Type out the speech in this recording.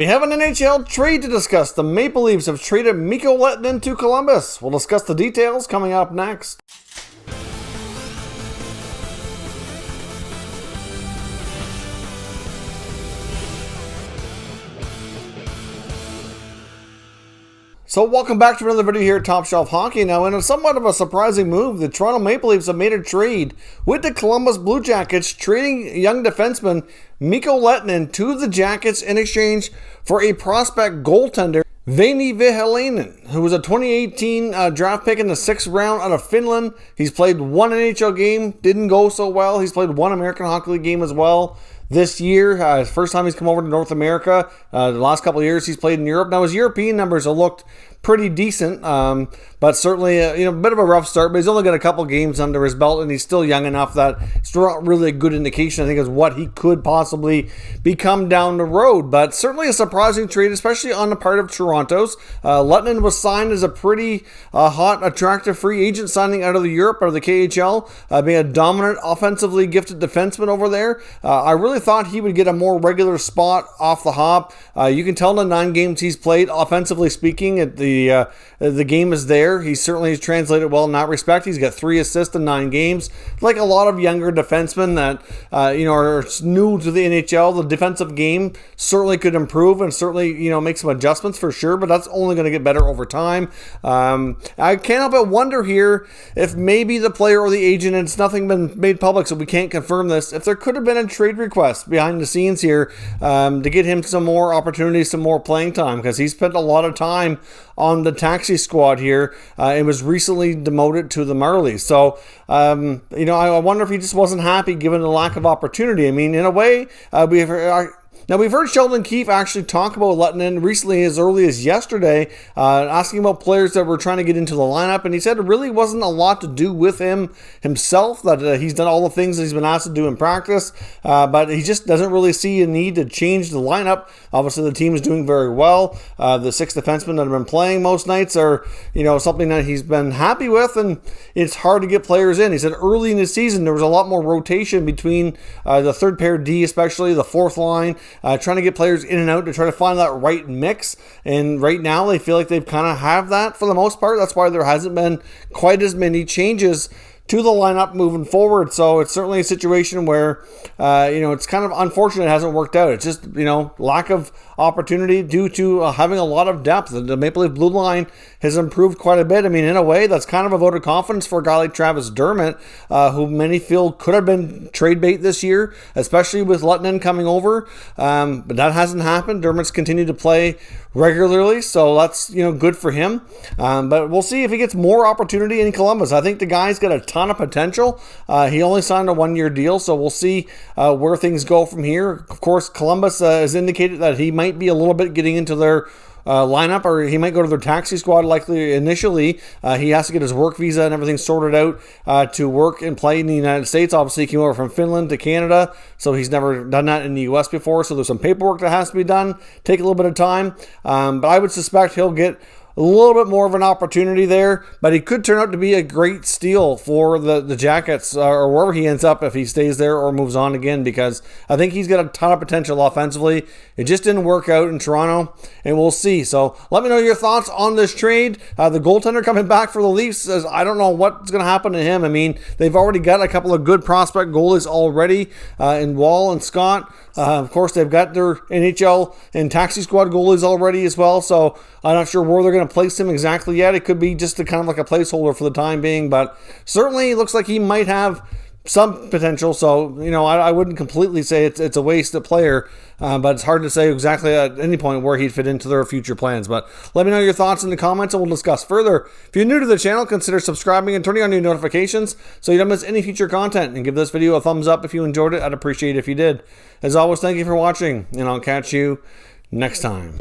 We have an NHL trade to discuss. The Maple Leafs have traded Mikko Lehtonen to Columbus. We'll discuss the details coming up next. So welcome back to another video here at Top Shelf Hockey. Now, in a somewhat of a surprising move, the Toronto Maple Leafs have made a trade with the Columbus Blue Jackets, trading young defenseman Mikko Lehtonen to the Jackets in exchange for a prospect goaltender, Veini Vehalainen, who was a 2018 draft pick in the 6th round out of Finland. He's played one NHL game, didn't go so well. He's played one American Hockey League game as well this year. First time he's come over to North America. The last couple of years he's played in Europe. Now his European numbers have looked pretty decent, but certainly a bit of a rough start. But he's only got a couple games under his belt, and he's still young enough that it's not really a good indication, I think, is what he could possibly become down the road. But certainly a surprising trade, especially on the part of Toronto's. Lehtonen was signed as a pretty hot, attractive free agent signing out of the Europe, out of the KHL, being a dominant, offensively gifted defenseman over there. I really thought he would get a more regular spot off the hop. You can tell in the 9 games he's played, offensively speaking, at the game is there. He certainly has translated well in that respect. He's got 3 assists in 9 games. Like a lot of younger defensemen that are new to the NHL, the defensive game certainly could improve and certainly make some adjustments for sure. But that's only going to get better over time. I can't help but wonder here if maybe the player or the agent, and it's nothing been made public, so we can't confirm this, if there could have been a trade request behind the scenes here to get him some more opportunities, some more playing time, because he spent a lot of time on the taxi squad here and was recently demoted to the Marlies. So, I wonder if he just wasn't happy given the lack of opportunity. I mean, in a way, we've heard Sheldon Keefe actually talk about Lehtonen recently, as early as yesterday, asking about players that were trying to get into the lineup, and he said it really wasn't a lot to do with him himself, that he's done all the things that he's been asked to do in practice, but he just doesn't really see a need to change the lineup. Obviously, the team is doing very well. The 6 defensemen that have been playing most nights are, something that he's been happy with, and it's hard to get players in. He said early in the season, there was a lot more rotation between the third pair D, especially the fourth line, trying to get players in and out to try to find that right mix. And right now, they feel like they've kind of have that for the most part. That's why there hasn't been quite as many changes to the lineup moving forward. So it's certainly a situation where, it's kind of unfortunate it hasn't worked out. It's just, lack of opportunity due to having a lot of depth. The Maple Leaf blue line has improved quite a bit. I mean, in a way, that's kind of a vote of confidence for a guy like Travis Dermott, who many feel could have been trade bait this year, especially with Lehtonen coming over. But that hasn't happened. Dermott's continued to play regularly, so that's, good for him. But we'll see if he gets more opportunity in Columbus. I think the guy's got a ton of potential. He only signed a 1-year deal, so we'll see where things go from here. Of course, Columbus has indicated that he might be a little bit getting into their lineup, or he might go to their taxi squad likely initially. He has to get his work visa and everything sorted out to work and play in the United States. Obviously, he came over from Finland to Canada, so he's never done that in the US before, so there's some paperwork that has to be done, take a little bit of time, but I would suspect he'll get a little bit more of an opportunity there, but he could turn out to be a great steal for the Jackets, or wherever he ends up if he stays there or moves on again, because I think he's got a ton of potential offensively. It just didn't work out in Toronto, and we'll see. So let me know your thoughts on this trade. The goaltender coming back for the Leafs says, I don't know what's going to happen to him. I mean, they've already got a couple of good prospect goalies already in Wall and Scott. Of course, they've got their NHL and taxi squad goalies already as well, so I'm not sure where they're going to place him exactly yet. It could be just a kind of like a placeholder for the time being, but certainly it looks like he might have some potential. So, I wouldn't completely say it's a wasted player, but it's hard to say exactly at any point where he'd fit into their future plans. But let me know your thoughts in the comments and we'll discuss further. If you're new to the channel, consider subscribing and turning on your notifications so you don't miss any future content, and give this video a thumbs up if you enjoyed it. I'd appreciate it if you did. As always, thank you for watching, and I'll catch you next time.